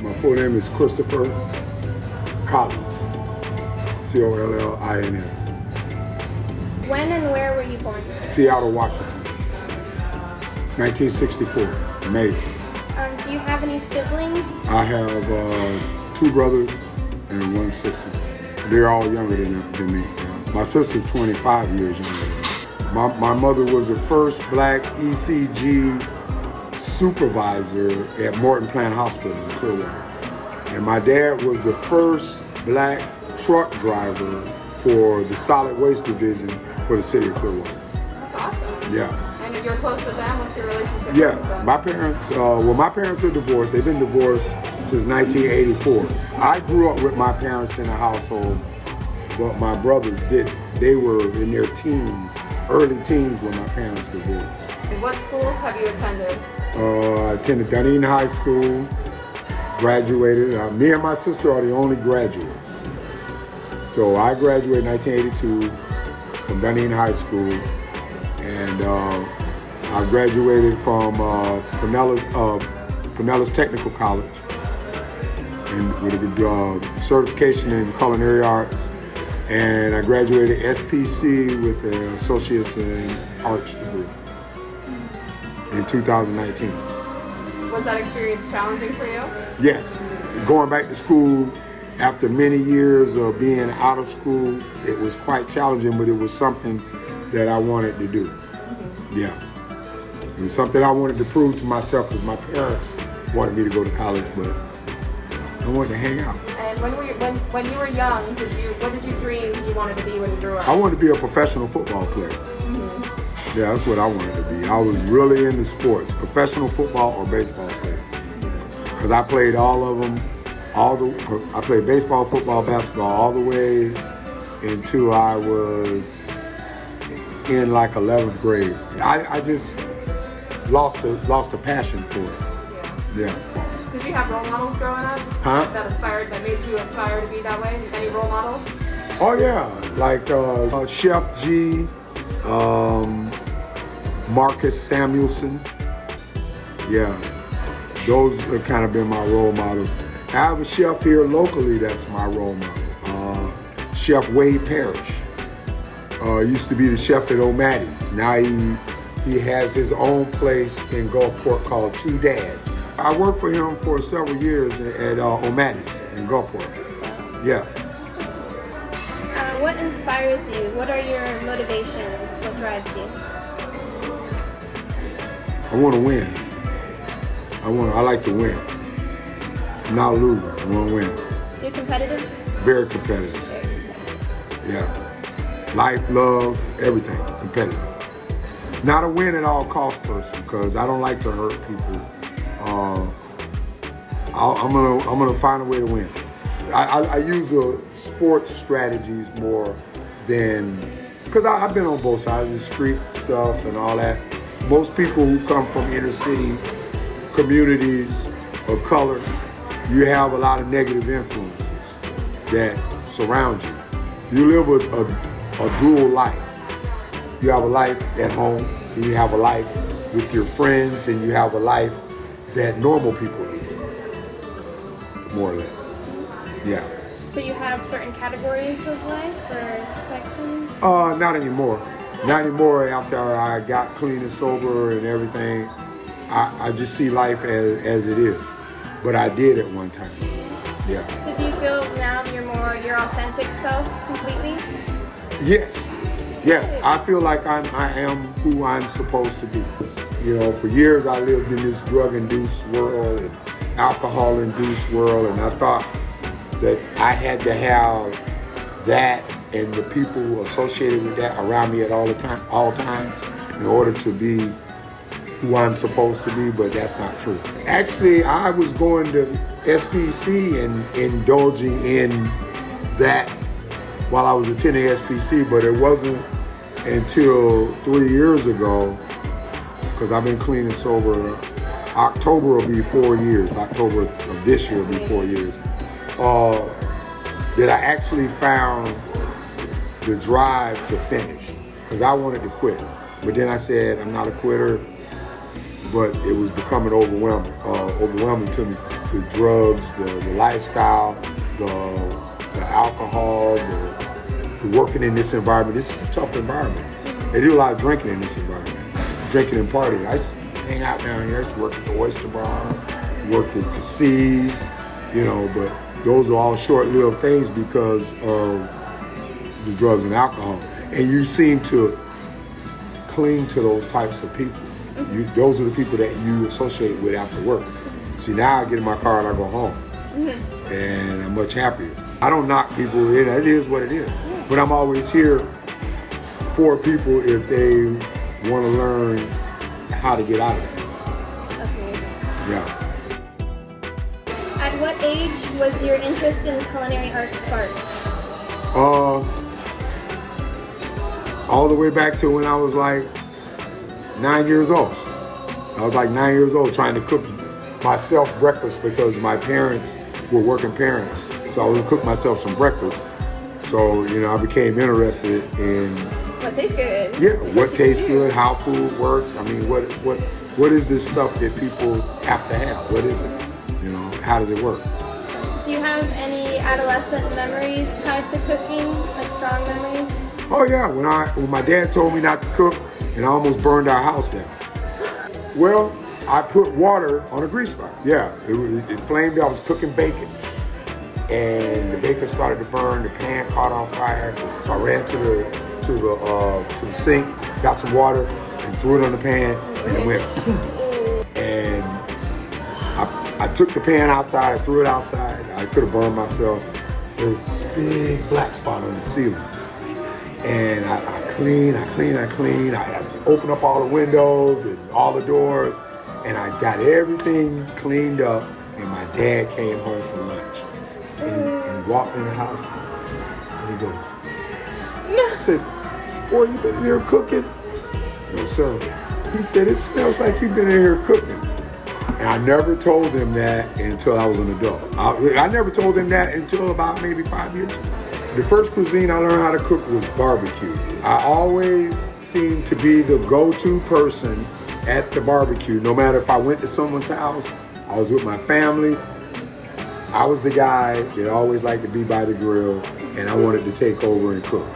My full name is Christopher Collins, Collins. When and where were you born? Seattle, Washington, 1964, May. Do you have any siblings? I have 2 brothers and 1 sister. They're all younger than me. My sister's 25 years younger than me. My mother was the first black ECG supervisor at Morton Plant Hospital in Clearwater. And my dad was the first black truck driver for the solid waste division for the city of Clearwater. That's awesome. Yeah. And you're close with them? What's your relationship Yes, with them? my parents, my parents are divorced. They've been divorced since 1984. I grew up with my parents in the household, but my brothers didn't. They were in their teens, early teens when my parents divorced. And what schools have you attended? I attended Dunedin High School, graduated. Me and my sister are the only graduates. So I graduated in 1982 from Dunedin High School, and I graduated from Pinellas Technical College and with a certification in culinary arts. And I graduated SPC with an Associate's in Arts degree in 2019. Was that experience challenging for you? Yes, going back to school after many years of being out of school, it was quite challenging, but it was something that I wanted to do. Yeah, it was something I wanted to prove to myself because my parents wanted me to go to college, but I wanted to hang out. And when you were young, what did you dream you wanted to be when you grew up? I wanted to be a professional football player. Yeah, that's what I wanted to be. I was really into sports, professional football or baseball player. Because I played all of them, I played baseball, football, basketball all the way until I was in like 11th grade. I just lost the passion for it. Yeah. Did you have role models growing up? Huh? That made you aspire to be that way? Any role models? Oh yeah, like Chef G, Marcus Samuelson. Yeah, those have kind of been my role models. I have a chef here locally that's my role model. Chef Wade Parrish. Used to be the chef at O'Matty's. Now he has his own place in Gulfport called Two Dads. I worked for him for several years at O'Matty's in Gulfport. Yeah. What inspires you? What are your motivations? What drives you? I want to win. I like to win. I'm not a loser. I want to win. You're competitive? Very competitive. Yeah. Life, love, everything. Competitive. Not a win at all cost person because I don't like to hurt people. I'm gonna find a way to win. I use sports strategies more than because I've been on both sides of the street stuff and all that. Most people who come from inner city communities of color, you have a lot of negative influences that surround you. You live a dual life. You have a life at home, and you have a life with your friends, and you have a life that normal people live, more or less. Yeah. So you have certain categories of life or sections? Not anymore. Not anymore after I got clean and sober and everything. I just see life as it is. But I did at one time. Yeah. So do you feel now that you're more your authentic self completely? Yes. Yes. I feel like I am who I'm supposed to be. You know, for years I lived in this drug-induced world and alcohol-induced world, and I thought that I had to have that and the people associated with that around me at all times in order to be who I'm supposed to be, but that's not true. Actually, I was going to SPC and indulging in that while I was attending SPC, but it wasn't until 3 years ago, because I've been clean and sober. October will be 4 years. October of this year will be 4 years. That I actually found the drive to finish, because I wanted to quit. But then I said, I'm not a quitter. but it was becoming overwhelming to me. The drugs, the lifestyle, the alcohol, the working in this environment. This is a tough environment. They do a lot of drinking in this environment. Drinking and partying. I used to hang out down here. I used to work at the Oyster Bar, worked at Cassis, you know, but those are all short-lived things because of the drugs and alcohol. And you seem to cling to those types of people. Those are the people that you associate with after work. See, now I get in my car and I go home. And I'm much happier. I don't knock people, it is what it is. But I'm always here for people if they want to learn how to get out of it. That's amazing. Yeah. At what age was your interest in culinary arts sparked? All the way back to when I was like 9 years old. I was like 9 years old trying to cook myself breakfast because my parents were working parents. So I would cook myself some breakfast. So, you know, I became interested in What tastes good? yeah, what tastes good, how food works. I mean, what is this stuff that people have to have? What is it? You know, how does it work? Do you have any adolescent memories tied to cooking, like strong memories? Oh yeah, when my dad told me not to cook and I almost burned our house down. Well, I put water on a grease fire. Yeah, it flamed. I was cooking bacon, and the bacon started to burn. The pan caught on fire, so I ran to the sink, got some water, and threw it on the pan, and it went. And I took the pan outside, I threw it outside. I could have burned myself. There was this big black spot on the ceiling, and I cleaned. I opened up all the windows and all the doors. And I got everything cleaned up, and my dad came home from lunch. And he walked in the house, and he goes, I said, boy, you been in here cooking? No, sir. He said, it smells like you've been in here cooking. And I never told him that until I was an adult. I never told him that until about maybe 5 years ago. The first cuisine I learned how to cook was barbecue. I always seemed to be the go-to person at the barbecue. No matter if I went to someone's house, I was with my family, I was the guy that always liked to be by the grill, and I wanted to take over and cook.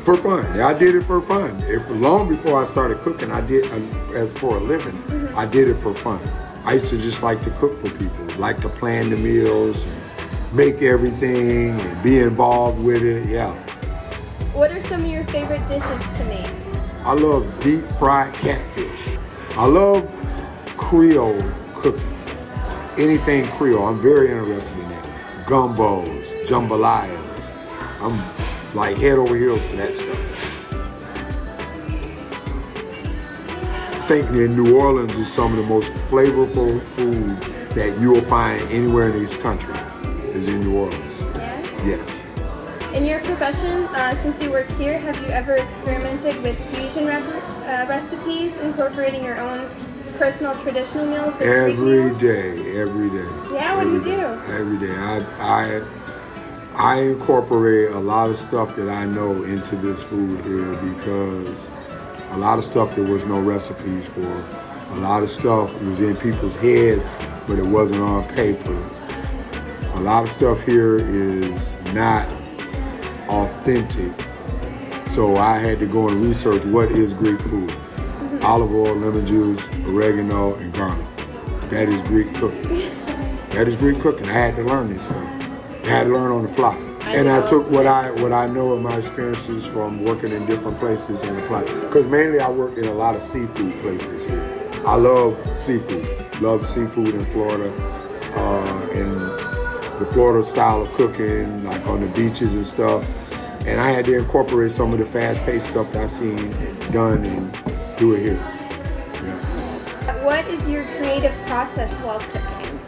For fun. I did it for fun. Long before I started cooking, I did, as for a living, I did it for fun. I used to just like to cook for people, like to plan the meals, and make everything, and be involved with it, yeah. What are some of your favorite dishes to make? I love deep fried catfish. I love Creole cooking. Anything Creole, I'm very interested in that. Gumbos, jambalayas. I'm like head over heels for that stuff. I think in New Orleans is some of the most flavorful food that you will find anywhere in this country is in New Orleans. Yeah? Yes. In your profession, since you work here, have you ever experimented with fusion recipes, incorporating your own personal traditional meals with Greek meals? Every day. Yeah, what do you do? Every day. I incorporate a lot of stuff that I know into this food here because a lot of stuff there was no recipes for. A lot of stuff was in people's heads, but it wasn't on paper. A lot of stuff here is not authentic. So I had to go and research what is Greek food. Olive oil, lemon juice, oregano, and garlic. That is Greek cooking. That is Greek cooking. I had to learn this stuff. I had to learn on the fly. And I took what I know of my experiences from working in different places and applied. Because mainly I worked in a lot of seafood places here. I love seafood. Love seafood in Florida. And the Florida style of cooking, like on the beaches and stuff. And I had to incorporate some of the fast-paced stuff that I seen done and do it here. Yeah. What is your creative process while cooking?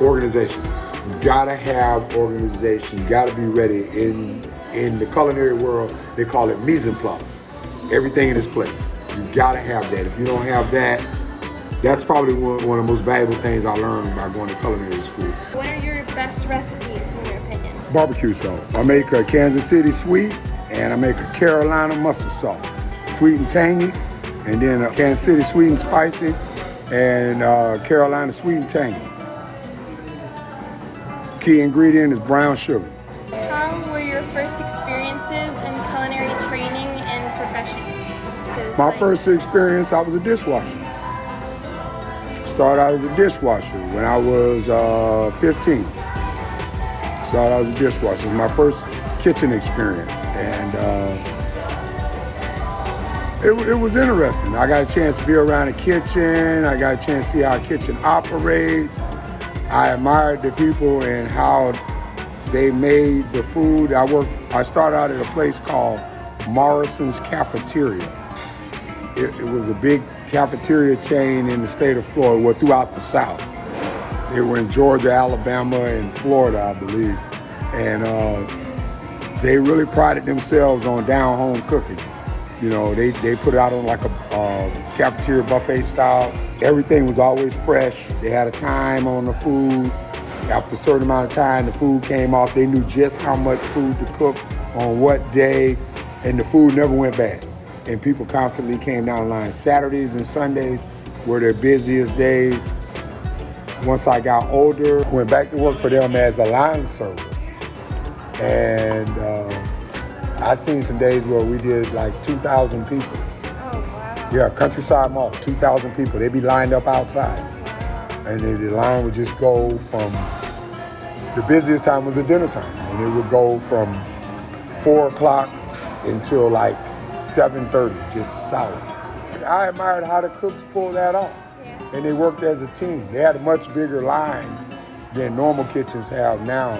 Organization. You gotta have organization. You gotta be ready. In the culinary world, they call it mise en place. Everything in its place. You gotta have that. If you don't have that, that's probably one of the most valuable things I learned by going to culinary school. What are your best recipes in your opinion? Barbecue sauce. I make a Kansas City sweet and I make a Carolina mustard sauce. Sweet and tangy, And then Kansas City sweet and spicy, and Carolina sweet and tangy. Key ingredient is brown sugar. How were your first experiences in culinary training and profession? 'Cause, My first experience, I was a dishwasher. Started out as a dishwasher when I was 15. Started out as a dishwasher. It was my first kitchen experience, and it was interesting. I got a chance to be around the kitchen. I got a chance to see how a kitchen operates. I admired the people and how they made the food. I started out at a place called Morrison's Cafeteria. It was a big cafeteria chain in the state of Florida, well, throughout the South. They were in Georgia, Alabama, and Florida, I believe. And they really prided themselves on down-home cooking. You know, they put it out on like a cafeteria buffet style. Everything was always fresh. They had a time on the food. After a certain amount of time, the food came off. They knew just how much food to cook on what day, and the food never went bad. And people constantly came down the line. Saturdays and Sundays were their busiest days. Once I got older, went back to work for them as a line server. And I seen some days where we did like 2,000 people. Oh, wow. Yeah, Countryside Mall, 2,000 people. They'd be lined up outside. And the line would just go from, the busiest time was the dinner time. And it would go from 4 o'clock until like 7:30, just solid. I admired how the cooks pulled that off. And they worked as a team. They had a much bigger line than normal kitchens have now.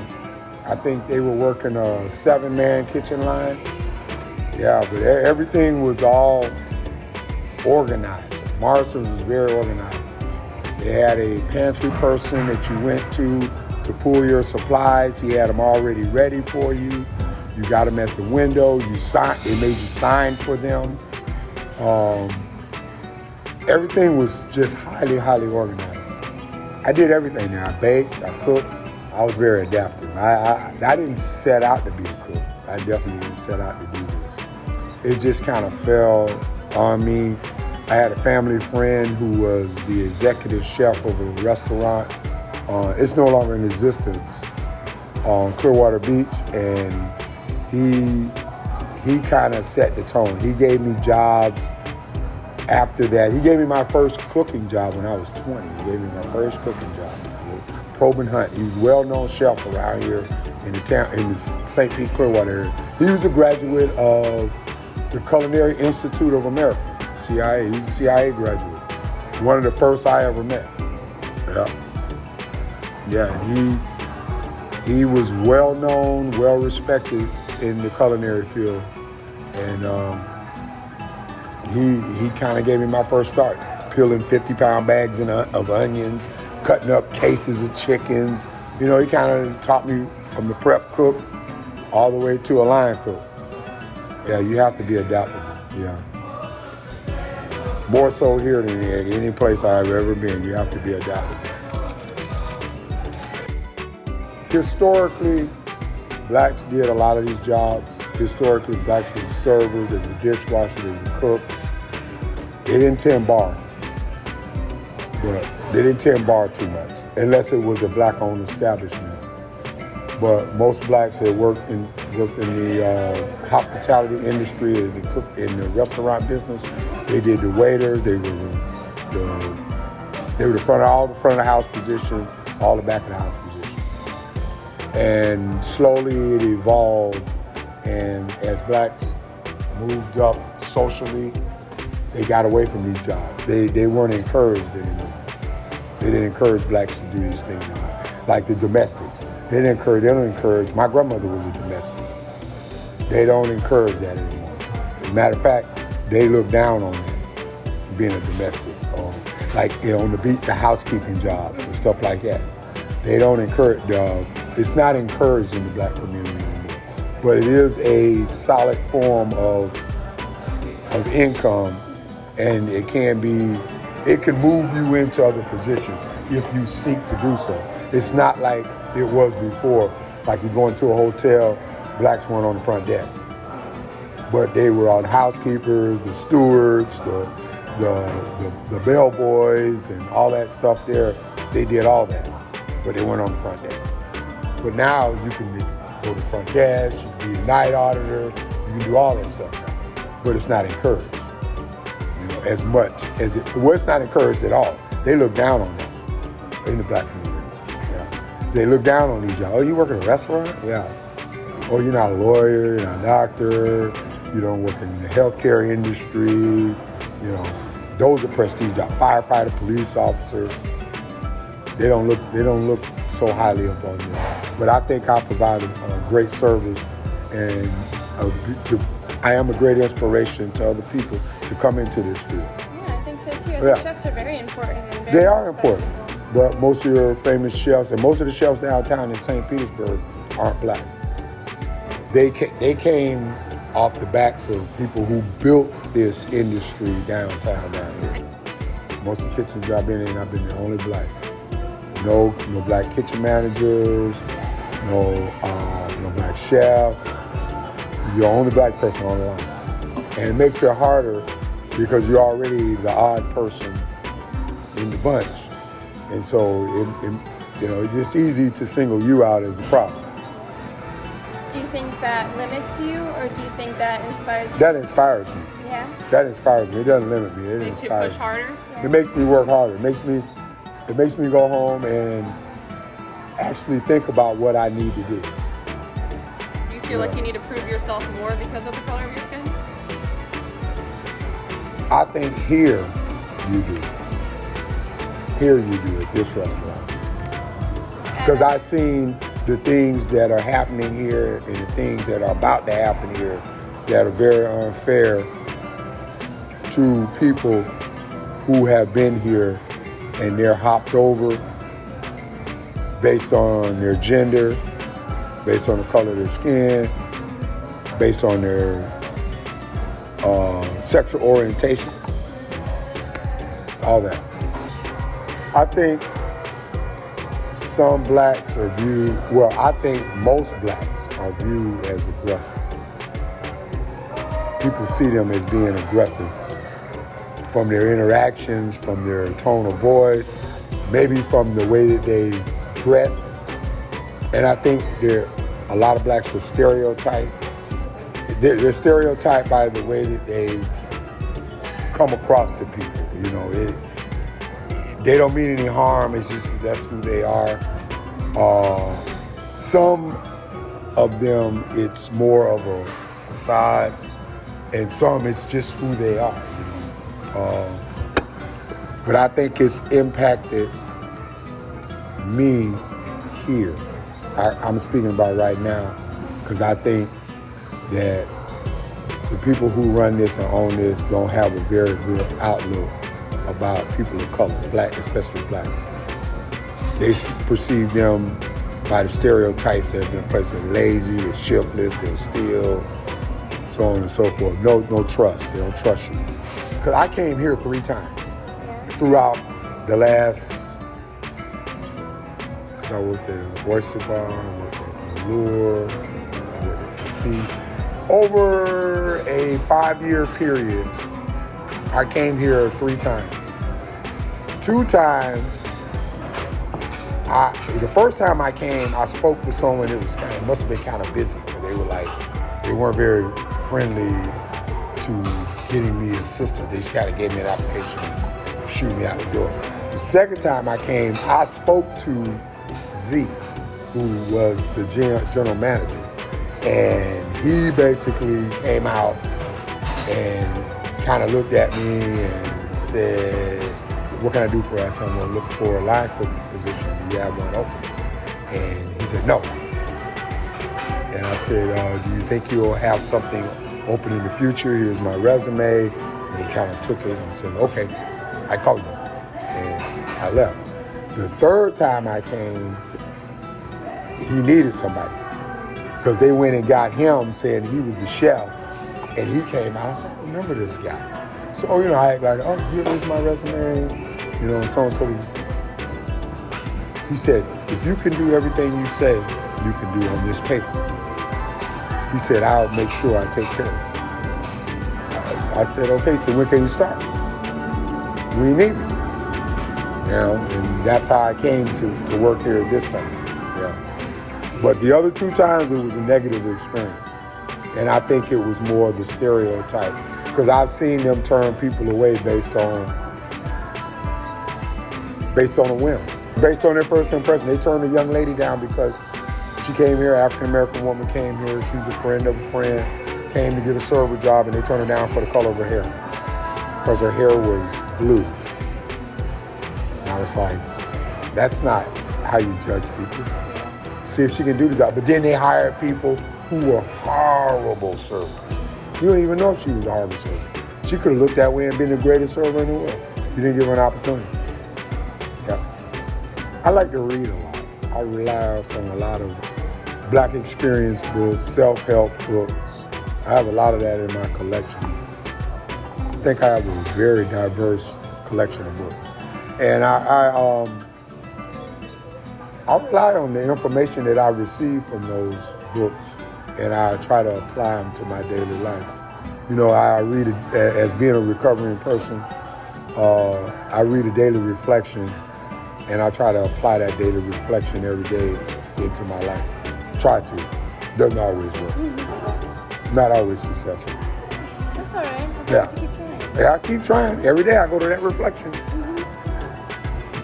I think they were working a 7-man kitchen line. Yeah, but everything was all organized. Morrison's was very organized. They had a pantry person that you went to pull your supplies. He had them already ready for you. You got them at the window. They made you sign for them. Everything was just highly, highly organized. I did everything there. I baked, I cooked. I was very adaptive. I didn't set out to be a cook. I definitely didn't set out to do this. It just kind of fell on me. I had a family friend who was the executive chef of a restaurant. It's no longer in existence on Clearwater Beach, and he kind of set the tone. He gave me jobs after that. He gave me my first cooking job when I was 20. He gave me my first cooking job. Probin Hunt. He was a well-known chef around here in the town, in the St. Pete Clearwater area. He was a graduate of the Culinary Institute of America, CIA. He was a CIA graduate. One of the first I ever met. Yeah, he was well-known, well-respected in the culinary field. And he kind of gave me my first start, peeling 50-pound bags of onions, cutting up cases of chickens. You know, he kind of taught me from the prep cook all the way to a line cook. Yeah, you have to be adaptable, yeah. More so here than any place I've ever been, you have to be adaptable. Historically, blacks did a lot of these jobs. Historically, blacks were the servers, they were dishwashers, they were cooks. They didn't tend bar, but they didn't tend bar too much, unless it was a black-owned establishment. But most blacks that worked in the hospitality industry and in the restaurant business, they did the waiters, they were all the front of the house positions, all the back of the house positions. And slowly it evolved, and as blacks moved up socially, they got away from these jobs. They weren't encouraged anymore. They didn't encourage blacks to do these things anymore. Like the domestics. They don't encourage, my grandmother was a domestic. They don't encourage that anymore. As a matter of fact, they look down on that, being a domestic. Like, you know, on the beat, the housekeeping jobs and stuff like that. They don't encourage, it's not encouraged in the black community anymore. But it is a solid form of income, and it can move you into other positions if you seek to do so. It's not like it was before, like you go into a hotel, blacks weren't on the front desk. But they were all the housekeepers, the stewards, the bellboys and all that stuff there, they did all that, but they weren't on the front desk. But now you can go to the front desk, you can be a night auditor, you can do all that stuff now, but it's not encouraged, as much as it's not encouraged at all. They look down on that in the black community. Yeah. They look down on these jobs. Oh, you work in a restaurant? Yeah. Oh, you're not a lawyer, you're not a doctor, you don't work in the healthcare industry, those are prestige jobs. Firefighter, police officer, they don't look so highly up on them. But I think I provide a great service, and I am a great inspiration to other people to come into this field. Yeah, I think so too. I think chefs are very important. And very they are important, but most of your famous chefs, and most of the chefs downtown in St. Petersburg aren't black. They came off the backs of people who built this industry downtown down here. Most of the kitchens I've been in, I've been the only black. No black kitchen managers, no black chefs. You're the only black person on the line. And it makes it harder because you're already the odd person in the bunch. And so, it's easy to single you out as a problem. Do you think that limits you, or do you think that inspires you? That inspires me. Yeah? That inspires me. It doesn't limit me. It Makes you inspires push me. harder? It makes me work harder. It makes me go home and actually think about what I need to do. Do you feel like you need to prove yourself more because of the color of your skin? I think here you do. Here you do at this restaurant. Because I've seen the things that are happening here and the things that are about to happen here that are very unfair to people who have been here, and they're hopped over based on their gender, based on the color of their skin, based on their sexual orientation, all that. I think some blacks are viewed, I think most blacks are viewed as aggressive. People see them as being aggressive from their interactions, from their tone of voice, maybe from the way that they dress. And I think a lot of blacks are stereotyped. They're stereotyped by the way that they come across to people. They don't mean any harm, it's just that's who they are. Some of them, it's more of a facade, and some it's just who they are. But I think it's impacted me here. I'm speaking about right now, because I think that the people who run this and own this don't have a very good outlook about people of color, black, especially blacks. They perceive them by the stereotypes that have been placed. They're lazy, they're shiftless, they'll steal, so on and so forth. No trust. They don't trust you. Because I came here 3 times throughout the last, I worked at an oyster bar, I worked at the Lure, I worked at the Sea. Over a 5-year period, I came here 3 times. 2 times, the first time I came, I spoke to someone. It must have been kind of busy, but they weren't very friendly to getting me assistance. They just kind of gave me an application and shoot me out the door. The second time I came, I spoke to Z, who was the general manager, and he basically came out and kind of looked at me and said, "What can I do for you?" I said, "I'm going to look for a line cook position. Do you have one open?" And he said, "No." And I said, "Do you think you'll have something open in the future? Here's my resume." And he kind of took it and said, "Okay, I call you." And I left. The third time I came, he needed somebody, because they went and got him saying he was the chef, and he came out. I said, "I remember this guy." So, I act like, "Oh, here's my resume," and so and so. He said, "If you can do everything you say you can do on this paper," he said, "I'll make sure I take care of it." I said, "Okay, so when can you start?" we need me. You know, and that's how I came to work here this time. Yeah. But the other 2 times it was a negative experience. And I think it was more the stereotype. Because I've seen them turn people away based on a whim. Based on their first impression. They turned a young lady down because she came here, African-American woman came here, she's a friend of a friend, came to get a server job, and they turned her down for the color of her hair. Because her hair was blue. And I was like, that's not how you judge people. See if she can do the job. But then they hired people who were horrible servers. You don't even know if she was a horrible server. She could have looked that way and been the greatest server in the world. You didn't give her an opportunity. Yeah. I like to read a lot. I rely on a lot of Black experience books, self-help books. I have a lot of that in my collection. I think I have a very diverse collection of books. And I rely on the information that I receive from those books, and I try to apply them to my daily life. You know, I read it as being a recovering person. I read a daily reflection, and I try to apply that daily reflection every day into my life. Try to. Doesn't always work. Not always successful. That's all right. Yeah. Keep trying. Yeah, I keep trying. Every day I go to that reflection.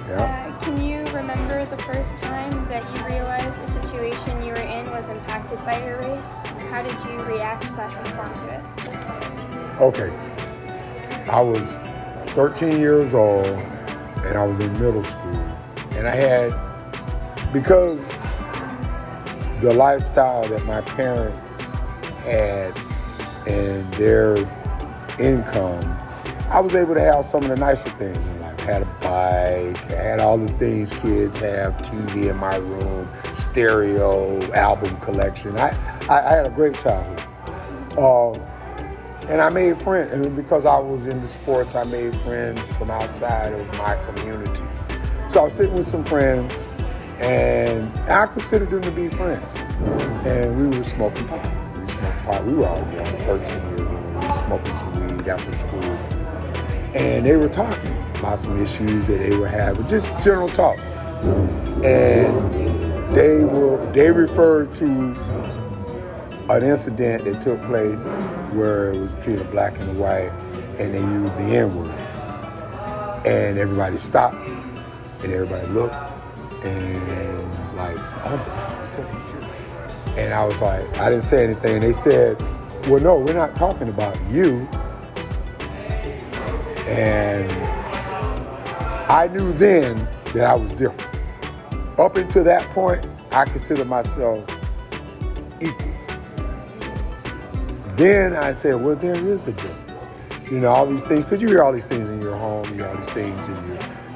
Yeah. Can you remember the first time that you realized the situation you were in was impacted by your race? How did you react/respond to it? Okay. I was 13 years old and I was in middle school. And I had, because the lifestyle that my parents had and their income, I was able to have some of the nicer things in life. I had a bike, I had all the things kids have, TV in my room, stereo, album collection. I had a great childhood. And I made friends, and because I was into sports, I made friends from outside of my community. So I was sitting with some friends, and I considered them to be friends. And we were smoking pot. We were all young, 13 years old. We were smoking some weed after school. And they were talking about some issues that they were having, just general talk. And they referred to an incident that took place where it was between a black and a white, and they used the N-word. And everybody stopped, and everybody looked, and like, oh my God, what's that? And I was like, I didn't say anything. They said, well, no, we're not talking about you. And I knew then that I was different. Up until that point, I considered myself equal. Then I said, well, there is a difference. You know, all these things, because you hear all these things in your home, you hear all these things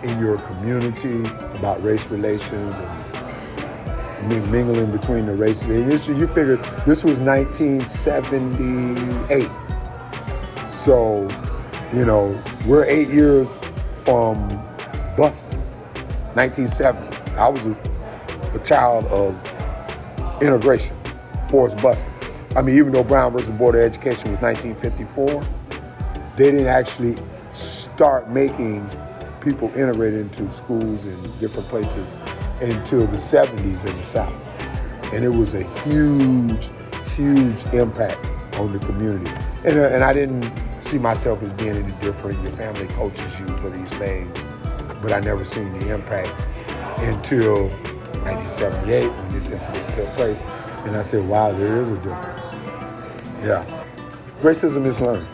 in your community about race relations and mingling between the races. And this, you figured this was 1978. So, you know, we're 8 years from busing. 1970. I was a child of integration, forced busing. I mean, even though Brown versus Board of Education was 1954, they didn't actually start making people integrated into schools in different places until the 70s in the South. And it was a huge, huge impact on the community. And I didn't see myself as being any different. Your family coaches you for these things, but I never seen the impact until 1978 when this incident took place. And I said, wow, there is a difference. Yeah. Racism is learned.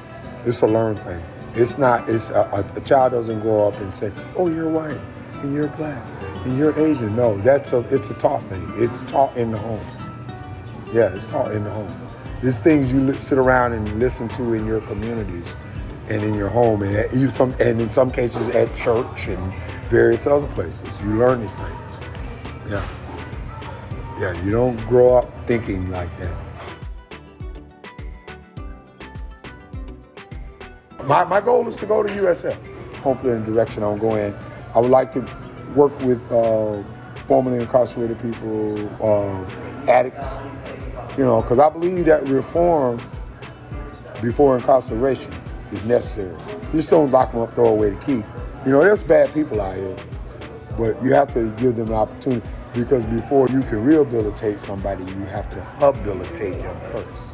It's a learned thing. It's not, a child doesn't grow up and say, oh, you're white, and you're black, and you're Asian. No, it's a taught thing. It's taught in the homes. Yeah, it's taught in the home. There's things you sit around and listen to in your communities and in your home, and in some cases at church and various other places. You learn these things. Yeah. Yeah, you don't grow up thinking like that. My goal is to go to USF. Hopefully in the direction I'm going. I would like to work with formerly incarcerated people, addicts, you know, because I believe that reform before incarceration is necessary. You just don't lock them up, throw away the key. You know, there's bad people out here, but you have to give them an opportunity, because before you can rehabilitate somebody, you have to habilitate them first.